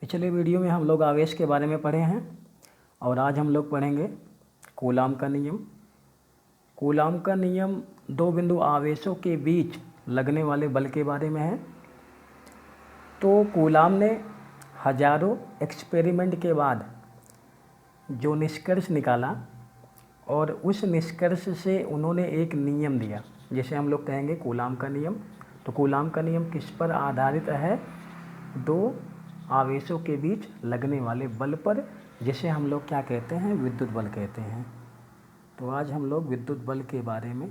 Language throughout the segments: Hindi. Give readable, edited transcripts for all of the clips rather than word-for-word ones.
पिछले वीडियो में हम लोग आवेश के बारे में पढ़े हैं और आज हम लोग पढ़ेंगे कूलाम का नियम। कूलाम का नियम दो बिंदु आवेशों के बीच लगने वाले बल के बारे में है। तो कूलाम ने हजारों एक्सपेरिमेंट के बाद जो निष्कर्ष निकाला और उस निष्कर्ष से उन्होंने एक नियम दिया जिसे हम लोग कहेंगे कूलाम का नियम। तो कूलाम का नियम किस पर आधारित है? दो आवेशों के बीच लगने वाले बल पर, जिसे हम लोग क्या कहते हैं? विद्युत बल कहते हैं। तो आज हम लोग विद्युत बल के बारे में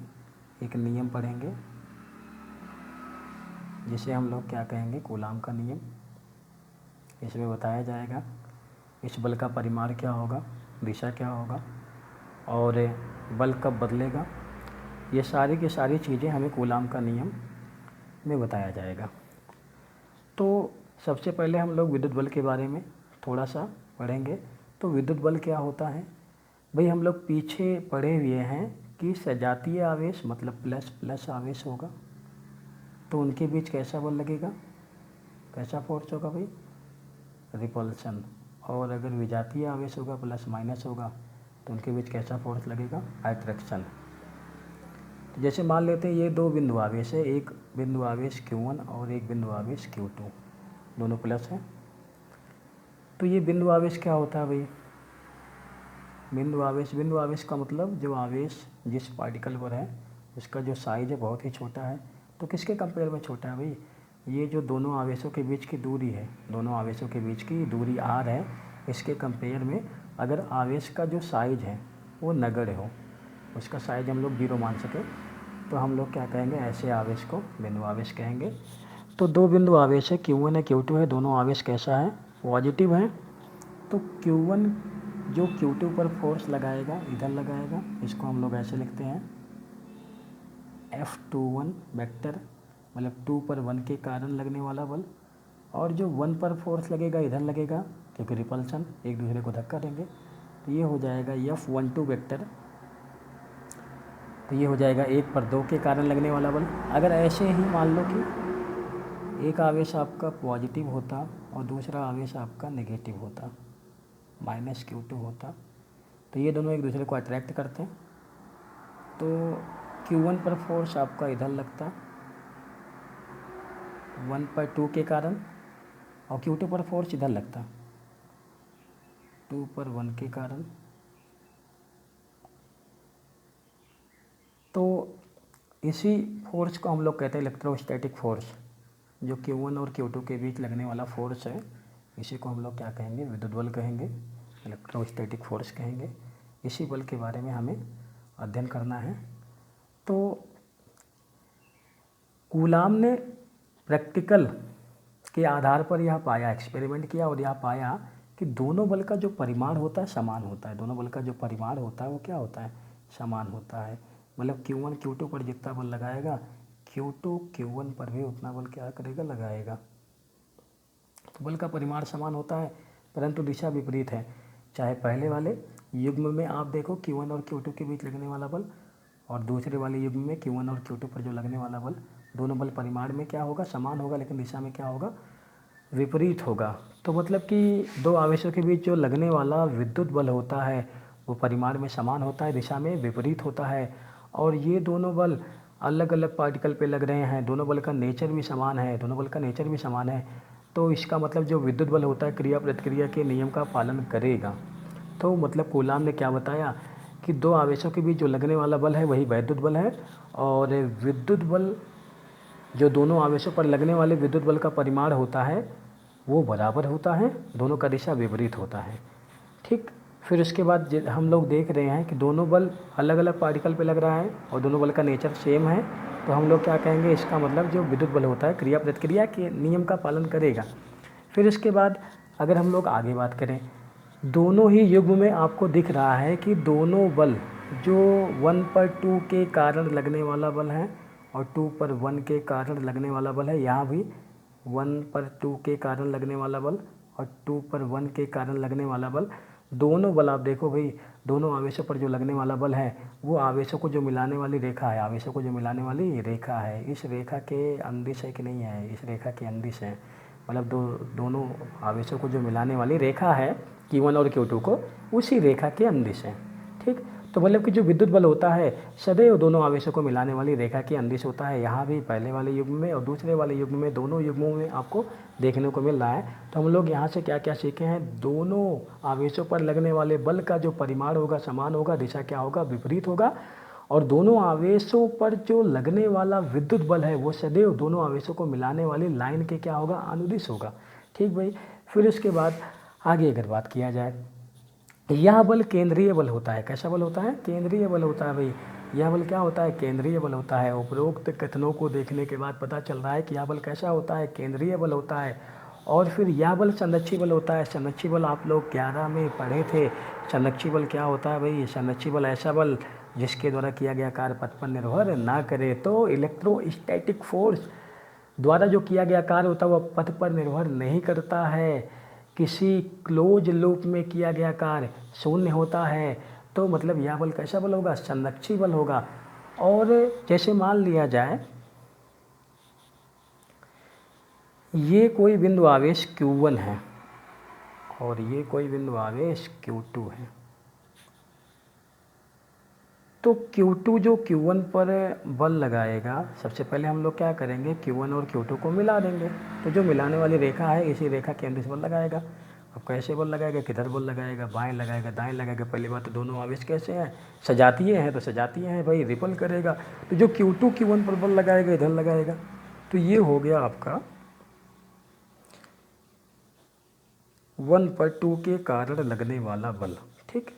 एक नियम पढ़ेंगे जिसे हम लोग क्या कहेंगे? कूलाम का नियम। इसमें बताया जाएगा इस बल का परिमाण क्या होगा, दिशा क्या होगा और बल कब बदलेगा। ये सारी की सारी चीज़ें हमें कूलाम का नियम में बताया जाएगा। तो सबसे पहले हम लोग विद्युत बल के बारे में थोड़ा सा पढ़ेंगे। तो विद्युत बल क्या होता है भाई? हम लोग पीछे पढ़े हुए हैं कि सजातीय आवेश मतलब प्लस प्लस आवेश होगा तो उनके बीच कैसा बल लगेगा, कैसा फोर्स होगा भाई? रिपल्सन। और अगर विजातीय आवेश होगा, प्लस माइनस होगा, तो उनके बीच कैसा फोर्स लगेगा? अट्रैक्शन। तो जैसे मान लेते हैं ये दो बिंदु आवेश है, एक बिंदु आवेश Q1 और एक बिंदु आवेश Q2, दोनों प्लस हैं। तो ये बिंदु आवेश क्या होता है भाई? बिंदु आवेश का मतलब जो आवेश जिस पार्टिकल पर है उसका जो साइज है बहुत ही छोटा है। तो किसके कंपेयर में छोटा है भाई? ये जो दोनों आवेशों के बीच की दूरी है, दोनों आवेशों के बीच की दूरी r है, इसके कंपेयर में अगर आवेश का जो साइज है वो नगण्य हो, उसका साइज हम लोग 0 मान सके, तो हम लोग क्या कहेंगे? ऐसे आवेश को बिंदु आवेश कहेंगे। तो दो बिंदु आवेश है, Q1 है Q2 है, दोनों आवेश कैसा है? पॉजिटिव है। तो Q1 जो Q2 पर फोर्स लगाएगा, इधर लगाएगा, इसको हम लोग ऐसे लिखते हैं F21 वेक्टर, मतलब 2 पर 1 के कारण लगने वाला बल। और जो 1 पर फोर्स लगेगा इधर लगेगा क्योंकि रिपल्सन, एक दूसरे को धक्का देंगे, तो ये हो जाएगा F12 वेक्टर। तो ये हो जाएगा 1 पर 2 के कारण लगने वाला बल। अगर ऐसे ही मान लो कि एक आवेश आपका पॉजिटिव होता और दूसरा आवेश आपका नेगेटिव होता, -Q2 होता, तो ये दोनों एक दूसरे को अट्रैक्ट करते हैं। तो Q1 पर फोर्स आपका इधर लगता 1 पर 2 के कारण और Q2 पर फोर्स इधर लगता 2 पर 1 के कारण। तो इसी फोर्स को हम लोग कहते हैं इलेक्ट्रोस्टैटिक फोर्स। जो Q1 और Q2 के बीच लगने वाला फोर्स है, इसी को हम लोग क्या कहेंगे? विद्युत बल कहेंगे, इलेक्ट्रोस्टैटिक फोर्स कहेंगे। इसी बल के बारे में हमें अध्ययन करना है। तो कूलाम ने प्रैक्टिकल के आधार पर यह पाया, एक्सपेरिमेंट किया और यह पाया कि दोनों बल का जो परिमाण होता है समान होता है। दोनों बल का जो परिमाण होता है वो क्या होता है? समान होता है। मतलब Q1 Q2 पर जितना बल लगाएगा, Q2 Q1 पर भी उतना बल क्या करेगा? लगाएगा। तो बल का परिमाण समान होता है परंतु दिशा विपरीत है। चाहे पहले वाले युग्म में आप देखो Q1 और Q2 के बीच लगने वाला बल और दूसरे वाले युग्म में Q1 और Q2 पर जो लगने वाला बल, दोनों बल परिमाण में क्या होगा? समान होगा, लेकिन दिशा में क्या होगा? विपरीत होगा। तो मतलब कि दो आवेशों के बीच जो लगने वाला विद्युत बल होता है वो परिमाण में समान होता है, दिशा में विपरीत होता है। और ये दोनों बल अलग अलग पार्टिकल पे लग रहे हैं, दोनों बल का नेचर भी समान है, दोनों बल का नेचर भी समान है। तो इसका मतलब जो विद्युत बल होता है क्रिया प्रतिक्रिया के नियम का पालन करेगा। तो मतलब कूलाम ने क्या बताया कि दो आवेशों के बीच जो लगने वाला बल है वही वैद्युत बल है, और विद्युत बल जो दोनों आवेशों पर लगने वाले विद्युत बल का परिमाण होता है वो बराबर होता है, दोनों का दिशा विपरीत होता है। ठीक। फिर उसके बाद हम लोग देख रहे हैं कि दोनों बल अलग अलग पार्टिकल पे लग रहा है और दोनों बल का नेचर सेम है, तो हम लोग क्या कहेंगे? इसका मतलब जो विद्युत बल होता है क्रिया प्रतिक्रिया के नियम का पालन करेगा। फिर इसके बाद अगर हम लोग आगे बात करें, दोनों ही युग्म में आपको दिख रहा है कि दोनों बल जो 1 पर 2 के कारण लगने वाला बल है और 2 पर 1 के कारण लगने वाला बल है, यहाँ भी 1 पर 2 के कारण लगने वाला बल और 2 पर 1 के कारण लगने वाला बल, दोनों बल आप देखो भाई, दोनों आवेशों पर जो लगने वाला बल है वो आवेशों को जो मिलाने वाली रेखा है, आवेशों को जो मिलाने वाली रेखा है, इस रेखा के अंदिश है कि नहीं है? इस रेखा के अंदिश है। मतलब दोनों आवेशों को जो मिलाने वाली रेखा है Q1 और Q2 को, उसी रेखा के अंदिश है। ठीक, तो मतलब कि जो विद्युत बल होता है सदैव दोनों आवेशों को मिलाने वाली रेखा के अंदिश होता है। यहाँ भी पहले वाले युग्म में और दूसरे वाले युग्म में, दोनों युग्मों में आपको देखने को मिल रहा है। तो हम लोग यहाँ से क्या क्या सीखे हैं, दोनों आवेशों पर लगने वाले बल का जो परिमाण होगा समान होगा, दिशा क्या होगा, विपरीत होगा, और दोनों आवेशों पर जो लगने वाला विद्युत बल है वो सदैव दोनों आवेशों को मिलाने वाली लाइन के क्या होगा, अनुदिश होगा। ठीक भाई, फिर उसके बाद आगे अगर बात किया जाए, यह बल केंद्रीय बल होता है। कैसा बल होता है, केंद्रीय बल होता है भाई। यह बल क्या होता है, केंद्रीय बल होता है। उपरोक्त कथनों को देखने के बाद पता चल रहा है कि यह बल कैसा होता है, केंद्रीय बल होता है। और फिर यह बल संरक्षी बल होता है। संरक्षी बल आप लोग 11 में पढ़े थे। संरक्षी बल क्या होता है भाई, संरक्षी बल ऐसा बल जिसके द्वारा किया गया कार्य पथ पर निर्भर ना करे। तो इलेक्ट्रोस्टैटिक फोर्स द्वारा जो किया गया कार्य होता है वह पथ पर निर्भर नहीं करता है। किसी क्लोज लूप में किया गया कार्य शून्य होता है। तो मतलब यह बल कैसा बल होगा, संरक्षी बल होगा। और जैसे मान लिया जाए ये कोई बिंदु आवेश Q1 है और ये कोई बिंदु आवेश Q2 है, तो Q2 जो Q1 पर बल लगाएगा, सबसे पहले हम लोग क्या करेंगे, Q1 और Q2 को मिला देंगे। तो जो मिलाने वाली रेखा है इसी रेखा के अंदर बल लगाएगा। अब कैसे बल लगाएगा, किधर बल लगाएगा, बाएं लगाएगा, दाएं लगाएगा। पहली बात तो दोनों आवेश कैसे हैं, सजातीय हैं, तो सजातीय हैं भाई, रिपल करेगा। तो जो Q2 Q1 पर बल लगाएगा इधर लगाएगा। तो ये हो गया आपका 1 पर 2 के कारण लगने वाला बल। ठीक,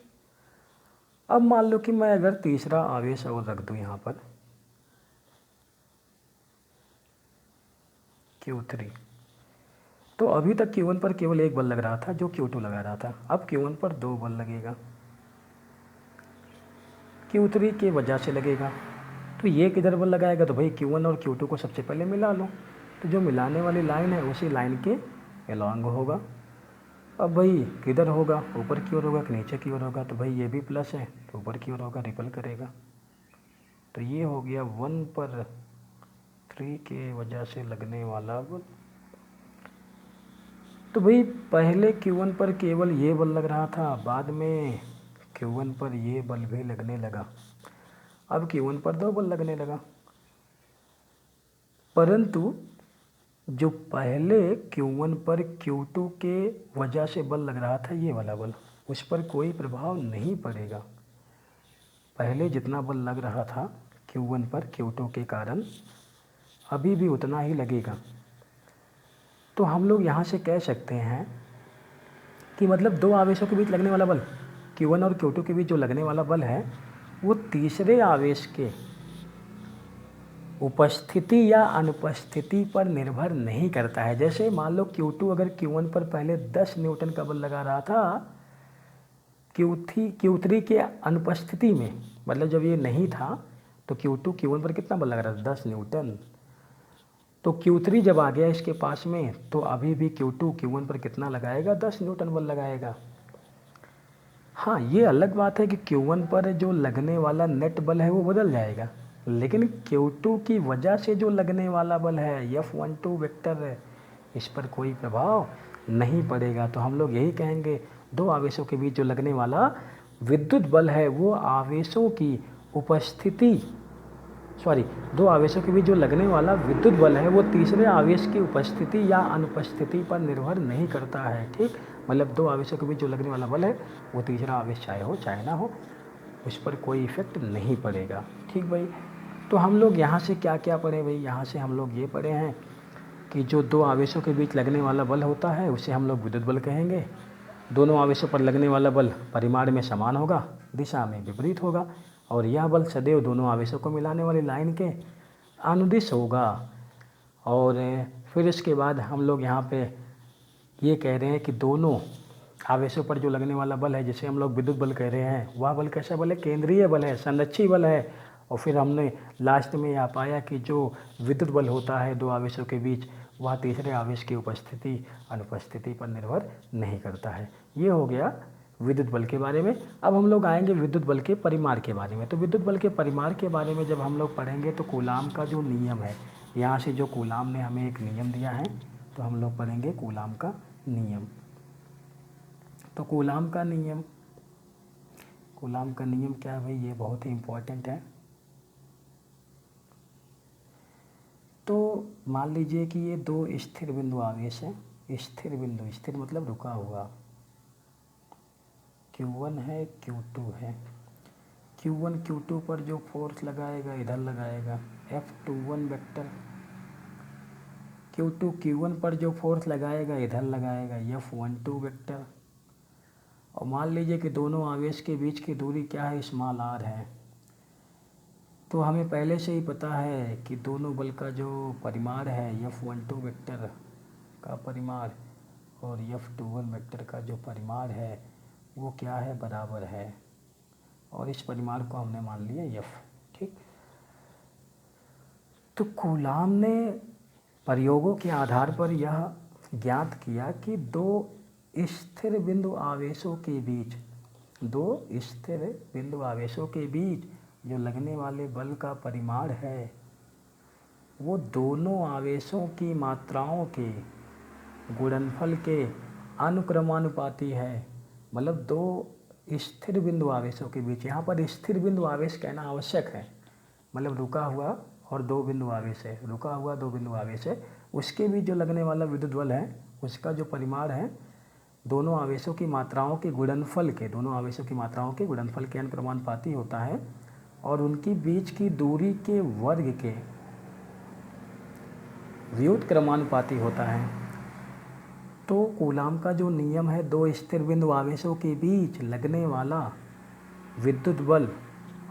अब मान लो कि मैं अगर तीसरा आवेश और रख दूं यहाँ पर Q3, तो अभी तक Q1 पर केवल एक बल लग रहा था जो Q2 लगा रहा था। अब Q1 पर 2 बल लगेगा, Q3 के वजह से लगेगा। तो ये किधर बल लगाएगा, तो भाई Q1 और Q2 को सबसे पहले मिला लो। तो जो मिलाने वाली लाइन है उसी लाइन के अलॉन्ग होगा। अब भाई किधर होगा, ऊपर की ओर होगा कि नीचे की ओर होगा, तो भाई ये भी प्लस है तो ऊपर की ओर होगा, रिपल करेगा। तो ये हो गया 1 पर 3 के वजह से लगने वाला बल। तो भाई पहले Q1 पर केवल ये बल लग रहा था, बाद में Q1 पर ये बल भी लगने लगा। अब Q1 पर 2 बल लगने लगा, परंतु जो पहले Q1 पर Q2 के वजह से बल लग रहा था ये वाला बल, उस पर कोई प्रभाव नहीं पड़ेगा। पहले जितना बल लग रहा था Q1 पर Q2 के कारण अभी भी उतना ही लगेगा। तो हम लोग यहाँ से कह सकते हैं कि मतलब दो आवेशों के बीच लगने वाला बल, Q1 और Q2 के बीच जो लगने वाला बल है वो तीसरे आवेश के उपस्थिति या अनुपस्थिति पर निर्भर नहीं करता है। जैसे मान लो Q2 अगर Q1 पर पहले 10 न्यूटन का बल लगा रहा था, Q3 के अनुपस्थिति में, मतलब जब ये नहीं था तो Q2 Q1 पर कितना बल लगा रहा था, 10 न्यूटन। तो Q3 जब आ गया इसके पास में तो अभी भी Q2 Q1 पर कितना लगाएगा, 10 न्यूटन बल लगाएगा। हाँ, ये अलग बात है कि Q1 पर जो लगने वाला नेट बल है वो बदल जाएगा, लेकिन Q2 की वजह से जो लगने वाला बल है F12 वेक्टर, इस पर कोई प्रभाव नहीं पड़ेगा। तो हम लोग यही कहेंगे दो आवेशों के बीच जो लगने वाला विद्युत बल है वो आवेशों की उपस्थिति, दो आवेशों के बीच जो लगने वाला विद्युत बल है वो तीसरे आवेश की उपस्थिति या अनुपस्थिति पर निर्भर नहीं करता है। ठीक, मतलब दो आवेशों के बीच जो लगने वाला बल है वो तीसरा आवेश चाहे हो चाहे ना हो, उस पर कोई इफेक्ट नहीं पड़ेगा। ठीक भाई, तो हम लोग यहाँ से क्या क्या पढ़े भाई, यहाँ से हम लोग ये पढ़े हैं कि जो दो आवेशों के बीच लगने वाला बल होता है उसे हम लोग विद्युत बल कहेंगे। दोनों आवेशों पर लगने वाला बल परिमाण में समान होगा, दिशा में विपरीत होगा, और यह बल सदैव दोनों आवेशों को मिलाने वाली लाइन के अनुदिश होगा। और फिर इसके बाद हम लोग यहाँ पे ये कह रहे हैं कि दोनों आवेशों पर जो लगने वाला बल है जिसे हम लोग विद्युत बल कह रहे हैं, वह बल कैसा बल है, केंद्रीय बल है, संरक्षी बल है। और फिर हमने लास्ट में यह पाया कि जो विद्युत बल होता है दो आवेशों के बीच, वह तीसरे आवेश की उपस्थिति अनुपस्थिति पर निर्भर नहीं करता है। ये हो गया विद्युत बल के बारे में। अब हम लोग आएंगे विद्युत बल के परिमाण के बारे में। तो विद्युत बल के परिमाण के बारे में जब हम लोग पढ़ेंगे तो कूलाम का जो नियम है, यहाँ से जो कूलाम ने हमें एक नियम दिया है, तो हम लोग पढ़ेंगे कूलाम का नियम। तो कूलाम का नियम क्या है भाई, ये बहुत ही इम्पोर्टेंट है। तो मान लीजिए कि ये दो स्थिर बिंदु आवेश है, स्थिर बिंदु, स्थिर मतलब रुका हुआ, Q1 है Q2 है। Q1 Q2 पर जो फोर्स लगाएगा इधर लगाएगा F21 वेक्टर, Q2 Q1 पर जो फोर्स लगाएगा इधर लगाएगा F12 वेक्टर। और मान लीजिए कि दोनों आवेश के बीच की दूरी क्या है, स्मॉल r है। तो हमें पहले से ही पता है कि दोनों बल का जो परिमाण है F12 वेक्टर का परिमाण और F21 वेक्टर का जो परिमाण है वो क्या है, बराबर है। और इस परिमाण को हमने मान लिया F, ठीक। तो कूलाम ने प्रयोगों के आधार पर यह ज्ञात किया कि दो स्थिर बिंदु आवेशों के बीच जो लगने वाले बल का परिमाण है वो दोनों आवेशों की मात्राओं के गुणनफल के अनुक्रमानुपाती है। मतलब दो स्थिर बिंदु आवेशों के बीच, यहाँ पर स्थिर बिंदु आवेश कहना आवश्यक है, मतलब रुका हुआ और दो बिंदु आवेश है, रुका हुआ दो बिंदु आवेश है, उसके बीच जो लगने वाला विद्युत बल है उसका जो परिमाण है दोनों आवेशों की मात्राओं के गुणनफल के अनुक्रमानुपाती होता है और उनकी बीच की दूरी के वर्ग के व्युत्क्रमानुपाती होता है। तो कूलाम का जो नियम है, दो स्थिर बिंदु आवेशों के बीच लगने वाला विद्युत बल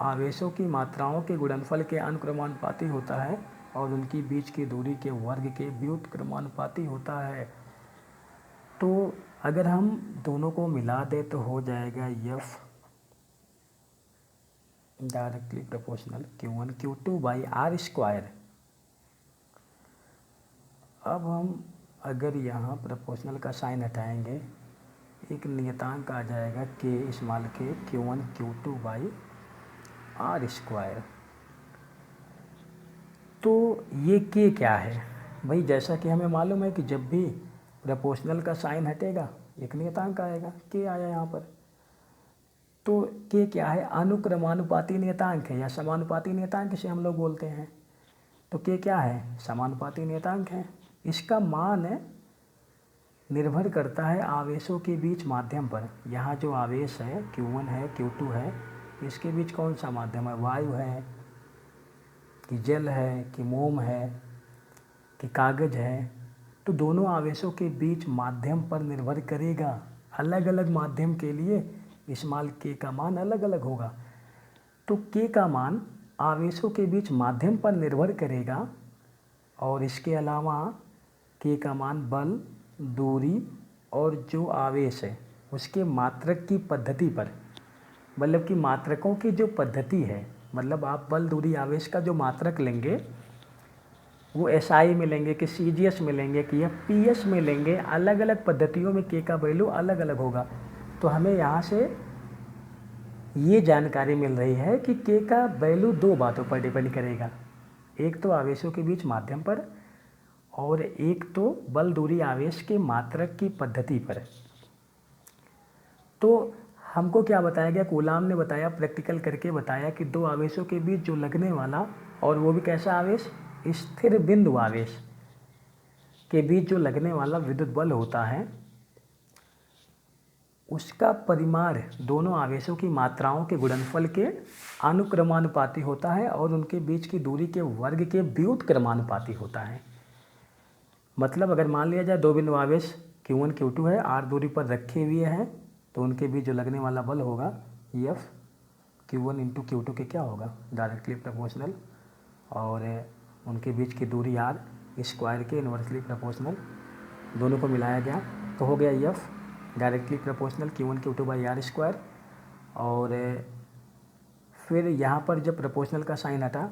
आवेशों की मात्राओं के गुणनफल के अनुक्रमानुपाती होता है और उनकी बीच की दूरी के वर्ग के व्युत्क्रमानुपाती होता है। तो अगर हम दोनों को मिला दे तो हो जाएगा F directly proportional Q1 Q2 by R square. अब हम अगर यहाँ प्रोपोर्शनल का साइन हटाएंगे, एक नियतांक आ जाएगा K small k Q1 Q2 by R square. तो ये K क्या है भाई, जैसा कि हमें मालूम है कि जब भी प्रोपोर्शनल का साइन हटेगा एक नियतांक आएगा, K आया यहाँ पर। तो K क्या है, अनुक्रमानुपाती नियतांक है या समानुपाती नियतांक इसे हम लोग बोलते हैं। तो K क्या है, समानुपाती नियतांक है। इसका मान निर्भर करता है आवेशों के बीच माध्यम पर। यहाँ जो आवेश है Q1 है Q2 है, इसके बीच कौन सा माध्यम है, वायु है कि जल है कि मोम है कि कागज है। तो दोनों आवेशों के बीच माध्यम पर निर्भर करेगा। अलग अलग माध्यम के लिए स्मॉल k का मान अलग अलग होगा। तो k का मान आवेशों के बीच माध्यम पर निर्भर करेगा और इसके अलावा k का मान बल, दूरी और जो आवेश है उसके मात्रक की पद्धति पर, मतलब कि मात्रकों की जो पद्धति है, मतलब आप बल, दूरी, आवेश का जो मात्रक लेंगे वो SI में लेंगे कि CGS में लेंगे कि या PS में लेंगे, अलग अलग पद्धतियों में K का वैल्यू अलग अलग होगा। तो हमें यहाँ से ये जानकारी मिल रही है कि K का वैल्यू दो बातों पर डिपेंड करेगा, एक तो आवेशों के बीच माध्यम पर और एक तो बल, दूरी, आवेश के मात्रक की पद्धति पर। तो हमको क्या बताया गया, कूलाम ने बताया, प्रैक्टिकल करके बताया कि दो आवेशों के बीच जो लगने वाला, और वो भी कैसा आवेश, स्थिर बिंदु आवेश के बीच जो लगने वाला विद्युत बल होता है उसका परिमाण दोनों आवेशों की मात्राओं के गुणनफल के अनुक्रमानुपाती होता है और उनके बीच की दूरी के वर्ग के व्युत्क्रमानुपाती होता है। मतलब अगर मान लिया जाए दो बिंदु आवेश Q1 Q2 है, R दूरी पर रखे हुए हैं, तो उनके बीच जो लगने वाला बल होगा F Q1 इंटू Q2 के क्या होगा, डायरेक्टली प्रोपोर्शनल, और उनके बीच की दूरी R स्क्वायर के इन्वर्सली प्रोपोर्शनल, दोनों को मिलाया गया तो हो गया F directly proportional Q1 Q2 by R square. और फिर यहाँ पर जब प्रोपोर्शनल का साइन हटा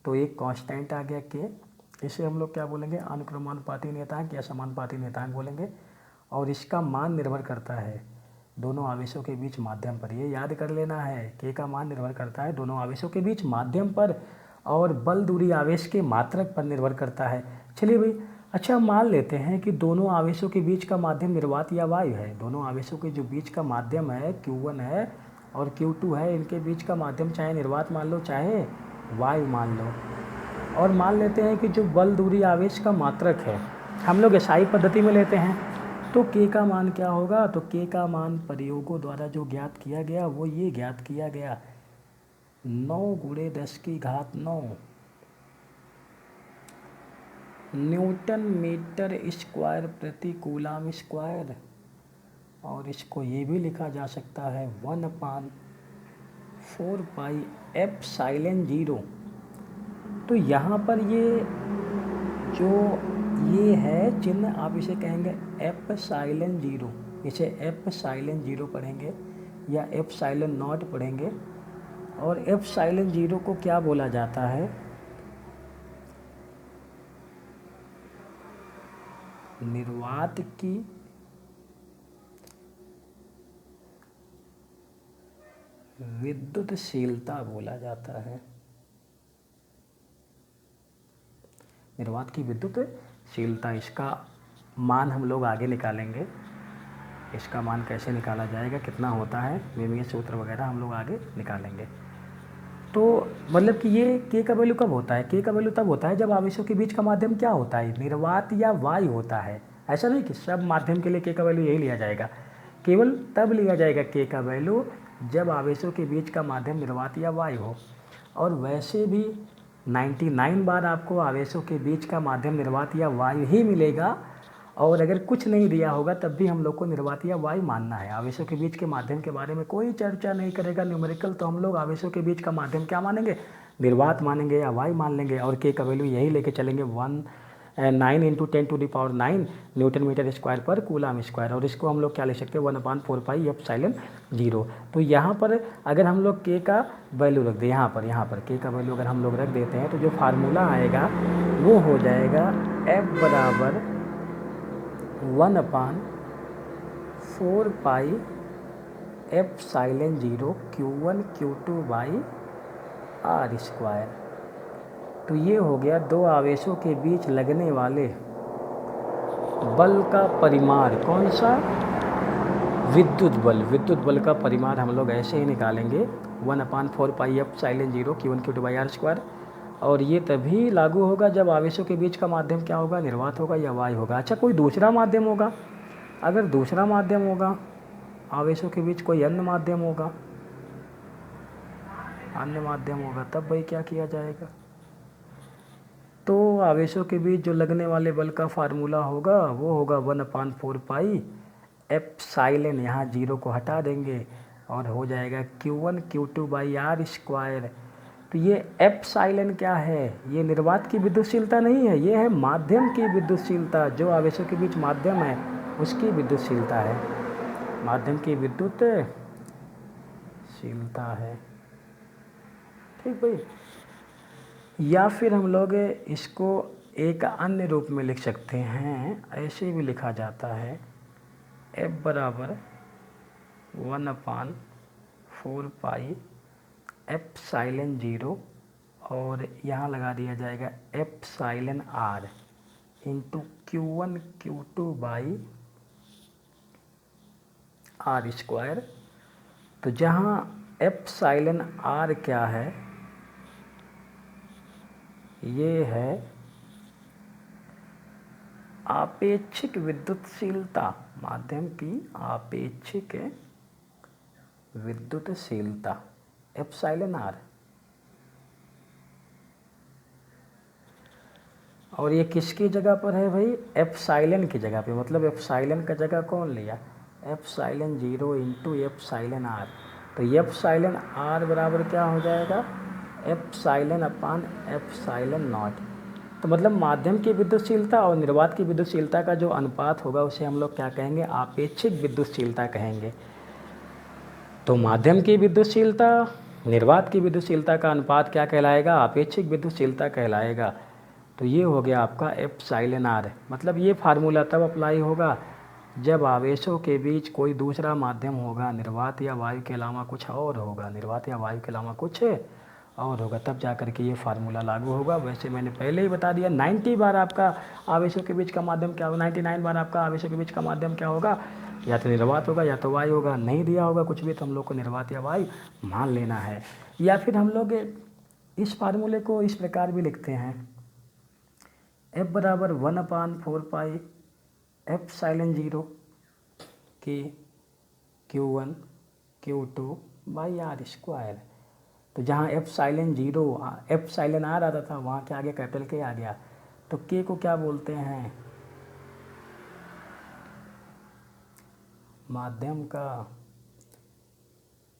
तो एक कांस्टेंट आ गया K, इसे हम लोग क्या बोलेंगे, अनुक्रमानुपाती नियतांक या समानुपाती नियतांक बोलेंगे। और इसका मान निर्भर करता है दोनों आवेशों के बीच माध्यम पर, ये याद कर लेना है, K का मान निर्भर करता है दोनों आवेशों के बीच माध्यम पर और बल, दूरी, आवेश के मात्रक पर निर्भर करता है। चलिए भाई अच्छा, मान लेते हैं कि दोनों आवेशों के बीच का माध्यम निर्वात या वायु है। दोनों आवेशों के जो बीच का माध्यम है Q1 है और Q2 है, इनके बीच का माध्यम चाहे निर्वात मान लो चाहे वायु मान लो। और मान लेते हैं कि जो बल दूरी आवेश का मात्रक है, हम लोग एसआई पद्धति में लेते हैं, तो K का मान क्या होगा? तो K का मान प्रयोगों द्वारा जो ज्ञात किया गया वो ये ज्ञात किया गया 9×10⁹ न्यूटन मीटर स्क्वायर प्रति कूलाम स्क्वायर। और इसको ये भी लिखा जा सकता है 1/4πε0। तो यहाँ पर ये जो ये है चिन्ह, आप इसे कहेंगे ε0, इसे ε0 पढ़ेंगे या ε0 पढ़ेंगे। और ε0 को क्या बोला जाता है? निर्वात की विद्युतशीलता बोला जाता है। निर्वात की विद्युतशीलता, इसका मान हम लोग आगे निकालेंगे। इसका मान कैसे निकाला जाएगा, कितना होता है, विमीय सूत्र वगैरह हम लोग आगे निकालेंगे। तो मतलब कि ये K का वैल्यू कब होता है? K का वैल्यू तब होता है जब आवेशों के बीच का माध्यम क्या होता है? निर्वात या वायु होता है। ऐसा नहीं कि सब माध्यम के लिए K का वैल्यू यही लिया जाएगा, केवल तब लिया जाएगा K का वैल्यू जब आवेशों के बीच का माध्यम निर्वात या वायु हो। और वैसे भी 99 बार आपको आवेशों के बीच का माध्यम निर्वात या वायु ही मिलेगा। और अगर कुछ नहीं दिया होगा तब भी हम लोग को निर्वात या वायु मानना है। आवेशों के बीच के माध्यम के बारे में कोई चर्चा नहीं करेगा न्यूमेरिकल, तो हम लोग आवेशों के बीच का माध्यम क्या मानेंगे? निर्वात मानेंगे या वायु मान लेंगे। और K का वैल्यू यही लेके चलेंगे 9 × 10⁹ न्यूटन मीटर स्क्वायर पर कूलाम स्क्वायर। और इसको हम लोग क्या ले सकते हैं? 1/4πε0। तो यहाँ पर अगर हम लोग K का वैल्यू रख दें, यहाँ पर K का वैल्यू अगर हम लोग रख देते हैं तो जो फार्मूला आएगा वो हो जाएगा F बराबर 1/4πε0 Q1 Q2/r²। तो ये हो गया दो आवेशों के बीच लगने वाले बल का परिमाण। कौन सा? विद्युत बल। विद्युत बल का परिमाण हम लोग ऐसे ही निकालेंगे 1/4πε0 Q1 Q2/r²। और ये तभी लागू होगा जब आवेशों के बीच का माध्यम क्या होगा? निर्वात होगा या वायु होगा। अच्छा, कोई दूसरा माध्यम होगा? अगर दूसरा माध्यम होगा, आवेशों के बीच कोई अन्य माध्यम होगा, तब भाई क्या किया जाएगा? तो आवेशों के बीच जो लगने वाले बल का फार्मूला होगा वो होगा 1/4πε, यहाँ 0 को हटा देंगे और हो जाएगा Q1 Q2/r²। तो ये एप्साइलन क्या है? ये निर्वात की विद्युतशीलता नहीं है, ये है माध्यम की विद्युतशीलता। जो आवेशों के बीच माध्यम है उसकी विद्युतशीलता है, माध्यम की विद्युतशीलता है। ठीक भाई। या फिर हम लोग इसको एक अन्य रूप में लिख सकते हैं, ऐसे भी लिखा जाता है F बराबर 1/4πε0 और यहाँ लगा दिया जाएगा εr इंटू Q1 Q2/r²। तो जहाँ εr क्या है? ये है आपेक्षिक विद्युतशीलता, माध्यम की आपेक्षिक विद्युतशीलता εr। और ये किसकी जगह पर है भाई? एप्साइलन की जगह पे। मतलब एप्साइलन का जगह कौन लिया? ε0 इंटू εr। तो εr बराबर क्या हो जाएगा? ε/ε0। तो मतलब माध्यम की विद्युतशीलता और निर्वात की विद्युतशीलता का जो अनुपात होगा उसे हम लोग क्या कहेंगे? आपेक्षिक विद्युतशीलता कहेंगे। तो माध्यम की विद्युतशीलता निर्वात की विद्युतशीलता का अनुपात क्या कहलाएगा? आपेक्षिक विद्युतशीलता कहलाएगा। तो ये हो गया आपका εr। मतलब ये फार्मूला तब अप्लाई होगा जब आवेशों के बीच कोई दूसरा माध्यम होगा, निर्वात या वायु के अलावा कुछ और होगा, निर्वात या वायु के अलावा कुछ और होगा, तब जा कर के ये फार्मूला लागू होगा। वैसे मैंने पहले ही बता दिया 90 बार आपका आवेशों के बीच का माध्यम क्या होगा, 99 बार आपका आवेशों के बीच का माध्यम क्या होगा, या तो निर्वात होगा या तो वायु होगा। नहीं दिया होगा कुछ भी तो हम लोग को निर्वात या वायु मान लेना है। या फिर हम लोग इस फार्मूले को इस प्रकार भी लिखते हैं, F बराबर 1/4 एफ साइलेंट 0 की Q1 Q2 by r square. तो जहाँ epsilon 0 epsilon r आता था वहाँ क्या आ गया, कैपिटल के आ गया। तो के को क्या बोलते हैं, माध्यम का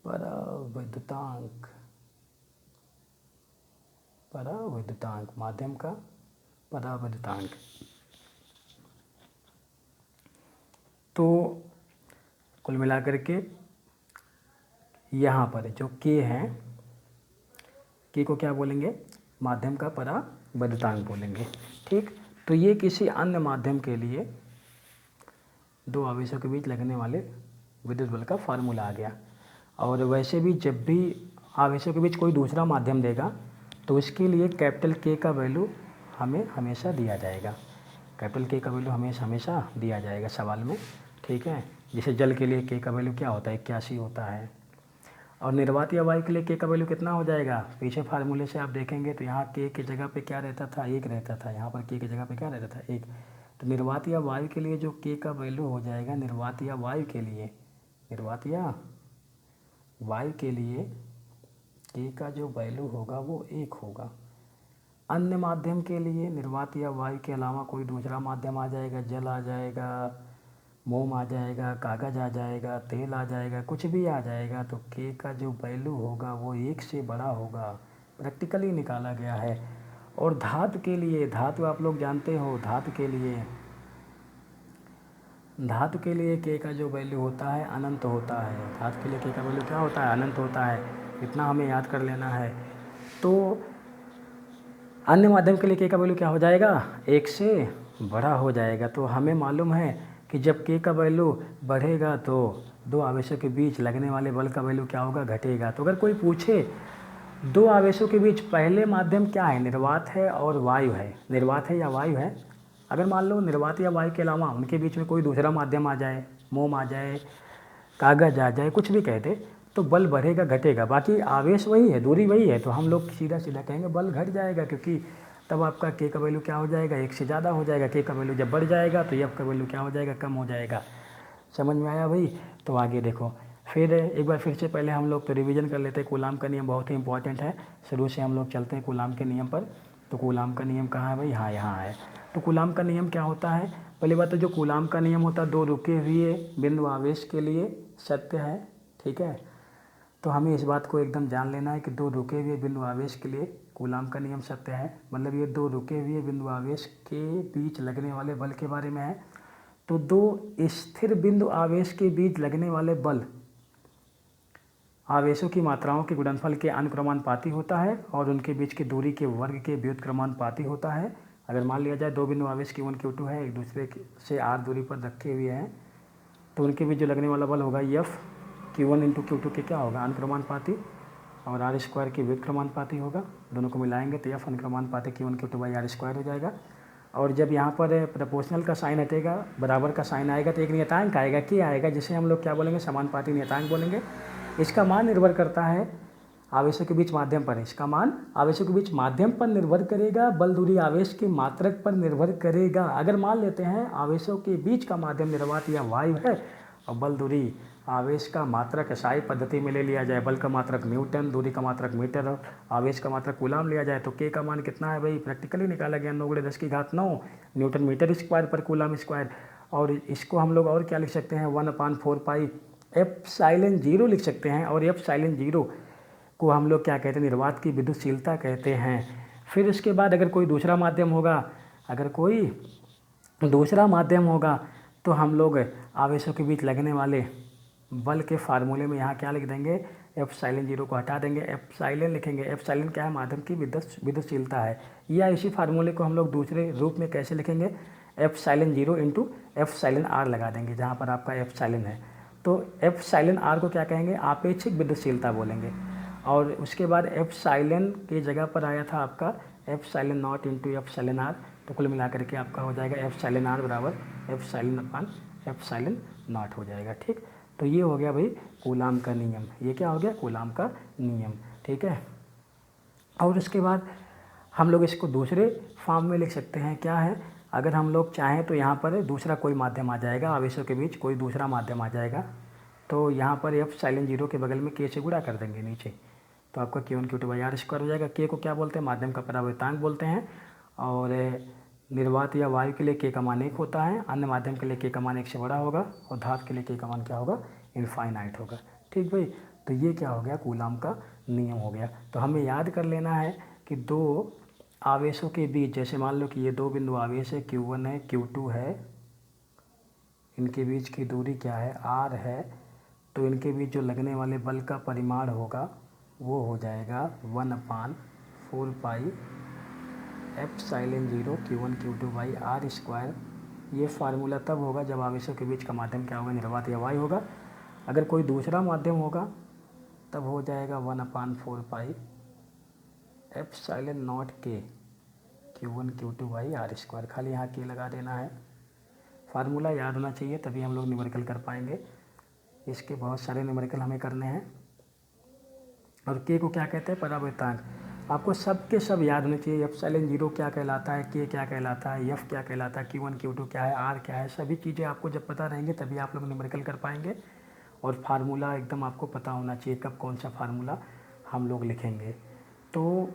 परावैद्युतांक, माध्यम का परावैद्युतांक। तो कुल मिलाकर के यहाँ पर जो के है, के को क्या बोलेंगे, माध्यम का परावैद्युतांक बोलेंगे। ठीक, तो ये किसी अन्य माध्यम के लिए दो आवेशों के बीच लगने वाले विद्युत बल का फार्मूला आ गया। और वैसे भी जब भी आवेशों के बीच कोई दूसरा माध्यम देगा तो इसके लिए कैपिटल के का वैल्यू हमें हमेशा दिया जाएगा, कैपिटल के का वैल्यू हमेशा दिया जाएगा सवाल में। ठीक है, जैसे जल के लिए के का वैल्यू क्या होता है, 81 होता है। और निर्वात या वायु के लिए के का वैल्यू कितना हो जाएगा, पीछे फार्मूले से आप देखेंगे तो यहाँ के की जगह पे क्या रहता था, 1 रहता था। यहाँ पर के की जगह पे क्या रहता था, 1। तो निर्वात या वायु के लिए जो के का वैल्यू हो जाएगा, निर्वात या वायु के लिए के का जो वैल्यू होगा वो 1 होगा। अन्य माध्यम के लिए निर्वात या वायु के अलावा कोई दूसरा माध्यम आ जाएगा, जल आ जाएगा, मोम आ जाएगा, कागज़ आ जाएगा, तेल आ जाएगा, कुछ भी आ जाएगा, तो के का जो वैल्यू होगा वो 1 से बड़ा होगा। प्रैक्टिकली निकाला गया है। और धातु के लिए, धातु आप लोग जानते हो, धातु के लिए के का जो वैल्यू होता है अनंत होता है। धातु के लिए के का वैल्यू क्या होता है, अनंत होता है। इतना हमें याद कर लेना है। तो अन्य माध्यम के लिए के का वैल्यू क्या हो जाएगा, 1 से बड़ा हो जाएगा। तो हमें मालूम है कि जब के का वैल्यू बढ़ेगा तो दो आवेशों के बीच लगने वाले बल का वैल्यू क्या होगा, घटेगा। तो अगर कोई पूछे दो आवेशों के बीच पहले माध्यम क्या है, निर्वात है और वायु है, निर्वात है या वायु है, अगर मान लो निर्वात या वायु के अलावा उनके बीच में कोई दूसरा माध्यम आ जाए, मोम आ जाए, कागज़ आ जाए, कुछ भी कहते, तो बल बढ़ेगा घटेगा, बाकी आवेश वही है, दूरी वही है। तो हम लोग सीधा सीधा कहेंगे बल घट जाएगा, क्योंकि तब आपका के का वैल्यू क्या हो जाएगा, 1 से ज़्यादा हो जाएगा। के का वैल्यू जब बढ़ जाएगा तो एफ का वैल्यू क्या हो जाएगा, कम हो जाएगा। समझ में आया भाई। तो आगे देखो, फिर एक बार फिर से पहले हम लोग तो रिवीजन कर लेते हैं। कूलाम का नियम बहुत ही इंपॉर्टेंट है, शुरू से हम लोग चलते हैं कूलाम के नियम पर। तो कूलाम का नियम कहाँ है भाई, हाँ यहाँ है। तो कूलाम का नियम क्या होता है, पहली बात तो जो कूलाम का नियम होता है दो रुके हुए बिंदु आवेश के लिए सत्य है। ठीक है, तो हमें इस बात को एकदम जान लेना है कि दो रुके हुए बिंदु आवेश के लिए कूलाम का नियम सत्य है। मतलब ये दो रुके हुए बिंदु आवेश के बीच लगने वाले बल के बारे में है। तो दो स्थिर बिंदु आवेश के बीच लगने वाले बल आवेशों की मात्राओं के गुणनफल के अनुक्रमानुपाती होता है और उनके बीच की दूरी के वर्ग के व्युत्क्रमानुपाती होता है। अगर मान लिया जाए दो बिंदु आवेश Q1 Q2 है, एक दूसरे से r दूरी पर रखे हुए हैं, तो उनके बीच जो लगने वाला बल होगा F Q1 × Q2 के क्या होगा, अनुक्रमानुपाती, और r² के व्युत्क्रमानुपाती होगा। दोनों को मिलाएंगे तो F अनुक्रमानुपाती Q1 Q2/r² हो जाएगा। और जब यहाँ पर प्रोपोर्शनल का साइन हटेगा, बराबर का साइन आएगा, तो एक नियतांक आएगा, क्या आएगा, जिसे हम लोग क्या बोलेंगे, समानुपाती नियतांक बोलेंगे। इसका मान निर्भर करता है आवेशों के बीच माध्यम पर। इसका मान आवेशों के बीच माध्यम पर निर्भर करेगा, बल दूरी आवेश के मात्रक पर निर्भर करेगा। अगर मान लेते हैं आवेशों के बीच का माध्यम निर्वात या वायु है और बल दूरी आवेश का मात्रक SI पद्धति में ले लिया जाए, बल का मात्रक न्यूटन, दूरी का मात्रक मीटर और आवेश का मात्रक कूलाम लिया जाए, तो के का मान कितना है भाई, प्रैक्टिकली निकाला गया 9×10�9 न्यूटन मीटर स्क्वायर पर कूलाम स्क्वायर। और इसको हम लोग और क्या लिख सकते हैं, 1/4 एप्सिलॉन 0 लिख सकते हैं। और एप्सिलॉन 0 को हम लोग क्या कहते हैं, निर्वात की विद्युतशीलता कहते हैं। फिर इसके बाद अगर कोई दूसरा माध्यम होगा, तो हम लोग आवेशों के बीच लगने वाले बल के फार्मूले में यहाँ क्या लिख देंगे, एप्सिलॉन 0 को हटा देंगे, एप्सिलॉन लिखेंगे। एप्सिलॉन क्या है, माध्यम की विद्युतशीलता है। या इसी फार्मूले को हम लोग दूसरे रूप में कैसे लिखेंगे, एप्सिलॉन 0 × एप्सिलॉन r लगा देंगे, जहाँ पर आपका एप्सिलॉन है। तो एप्सिलॉन r को क्या कहेंगे, आपेक्षिक विद्युतशीलता बोलेंगे। और उसके बाद एप्सिलॉन की जगह पर आया था आपका epsilon naught into epsilon r, तो कुल मिलाकर के आपका हो जाएगा एप्सिलॉन आर बराबर एप्सिलॉन अपान एप्सिलॉन नॉट हो जाएगा। ठीक, तो ये हो गया भाई कूलाम का नियम। ये क्या हो गया? कूलाम का नियम। ठीक है, और उसके बाद हम लोग इसको दूसरे फॉर्म में लिख सकते हैं। क्या है? अगर हम लोग चाहें तो यहाँ पर दूसरा कोई माध्यम आ जाएगा, आवेशों के बीच कोई दूसरा माध्यम आ जाएगा, तो यहाँ पर एप्सिलॉन जीरो के बगल में के से गुणा कर देंगे नीचे, तो आपका Q1 Q2 by r square हो जाएगा। के को क्या बोलते हैं? माध्यम का परावर्तांक बोलते हैं। और निर्वात या वायु के लिए के का मान 1 होता है, अन्य माध्यम के लिए के का मान 1 से बड़ा होगा, और धातु के लिए के का मान क्या होगा? इनफाइनाइट होगा। ठीक भाई, तो ये क्या हो गया? कूलाम का नियम हो गया। तो हमें याद कर लेना है कि दो आवेशों के बीच, जैसे मान लो कि ये दो बिंदु आवेश है, Q1 है Q2 है, इनके बीच की दूरी क्या है? R है, तो इनके बीच जो लगने वाले बल का परिमाण होगा वो हो जाएगा 1/4 pi epsilon zero Q1 Q2 by r square. ये फार्मूला तब होगा जब आवेशों के बीच का माध्यम क्या होगा? निर्वात या वायु होगा। अगर कोई दूसरा माध्यम होगा तब हो जाएगा 1/4 पाई एप्सिलॉन नॉट के Q1 Q2 by r square. खाली यहाँ के लगा देना है। फार्मूला याद होना चाहिए, तभी हम लोग न्यूमेरिकल कर पाएंगे। इसके बहुत सारे न्यूमेरिकल हमें करने हैं। और के को क्या कहते हैं? परावर्तांक। आपको सब के सब याद होने चाहिए। एप्सिलॉन जीरो क्या कहलाता है, के क्या कहलाता है, एफ क्या कहलाता है, Q1 Q2 क्या है, आर क्या है, सभी चीज़ें आपको जब पता रहेंगे तभी आप लोग न्यूमेरिकल कर पाएंगे। और फार्मूला एकदम आपको पता होना चाहिए, कब कौन सा फार्मूला हम लोग लिखेंगे। तो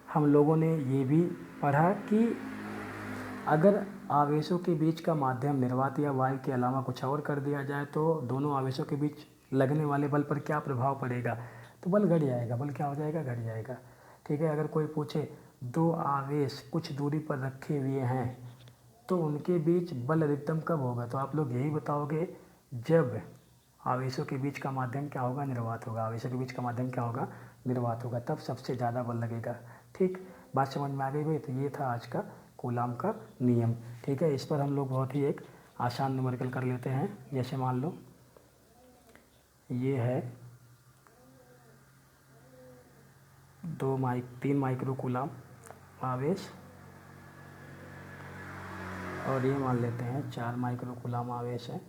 हम लोगों ने ये भी पढ़ा कि अगर आवेशों के बीच का माध्यम निर्वात या वायु के अलावा कुछ और कर दिया जाए तो दोनों आवेशों के बीच लगने वाले बल पर क्या प्रभाव पड़ेगा? तो बल घट जाएगा। बल क्या हो जाएगा? घट जाएगा। ठीक है, अगर कोई पूछे दो आवेश कुछ दूरी पर रखे हुए हैं तो उनके बीच बल अधिकतम कब होगा? तो आप लोग यही बताओगे जब आवेशों के बीच का माध्यम क्या होगा? निर्वात होगा। आवेशों के बीच का माध्यम क्या होगा? निर्वात होगा, तब सबसे ज़्यादा बल लगेगा। ठीक, बात समझ में आ गई भाई? तो ये था आज का कूलाम का नियम। ठीक है, इस पर हम लोग बहुत ही एक आसान न्यूमेरिकल कर लेते हैं। जैसे मान लो ये है 3 माइक्रो कूलाम आवेश, और ये मान लेते हैं 4 माइक्रो कूलाम आवेश है,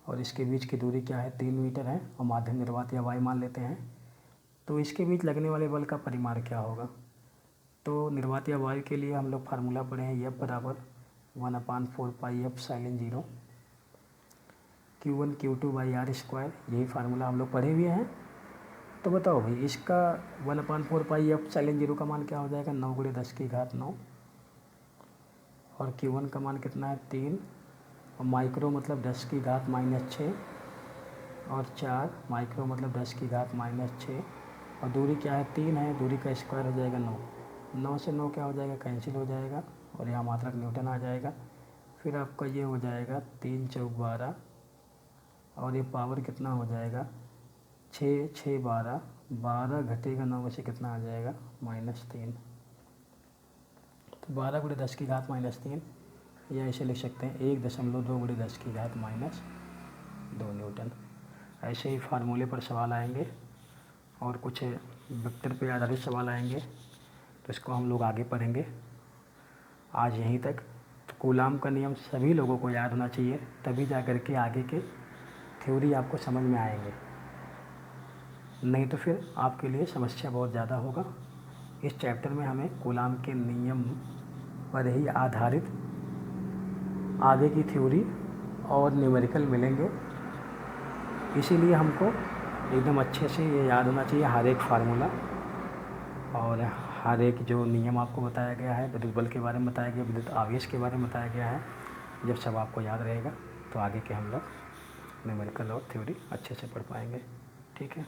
और इसके बीच की दूरी क्या है? 3 मीटर है, और माध्यम निर्वात या वायु मान लेते हैं। तो इसके बीच लगने वाले बल का परिमाण क्या होगा? तो निर्वात या वायु के लिए हम लोग फार्मूला पढ़े हैं, F बराबर 1/4 pi epsilon zero Q1 Q2 by r square. यही फार्मूला हम लोग पढ़े हुए हैं। तो बताओ भाई, इसका 1/4 पाई एप्सिलॉन जीरो का मान क्या हो जाएगा? 9 × 10⁹, और Q1 का मान कितना है? 3, और माइक्रो मतलब 10⁻⁻6, और 4 माइक्रो मतलब 10⁻⁻6, और दूरी क्या है? 3 है, दूरी का स्क्वायर हो जाएगा 9। 9 से 9 क्या हो जाएगा? कैंसिल हो जाएगा, और यहाँ मात्रक न्यूटन आ जाएगा। फिर आपका ये हो जाएगा 3 × 4 = 12, और ये पावर कितना हो जाएगा? 6 6 12, 12 घटेगा 9 में से कितना आ जाएगा? -3। तो 12 × 10⁻⁻3, या इसे लिख सकते हैं 1.2 × 10⁻², न्यूटन। ऐसे ही फार्मूले पर सवाल आएंगे और कुछ वेक्टर पे आधारित सवाल आएंगे, तो इसको हम लोग आगे पढ़ेंगे। आज यहीं तक। तो कूलाम का नियम सभी लोगों को याद होना चाहिए, तभी जा कर के आगे के थ्योरी आपको समझ में आएंगे, नहीं तो फिर आपके लिए समस्या बहुत ज़्यादा होगा। इस चैप्टर में हमें कूलाम के नियम पर ही आधारित आगे की थ्योरी और न्यूमेरिकल मिलेंगे, इसीलिए हमको एकदम अच्छे से ये याद होना चाहिए, हर एक फार्मूला और हर एक जो नियम आपको बताया गया है, विद्युत बल के बारे में बताया गया, विद्युत आवेश के बारे में बताया गया है। जब सब आपको याद रहेगा तो आगे के हम लोग न्यूमेरिकल और थ्योरी अच्छे से पढ़ पाएंगे। ठीक है।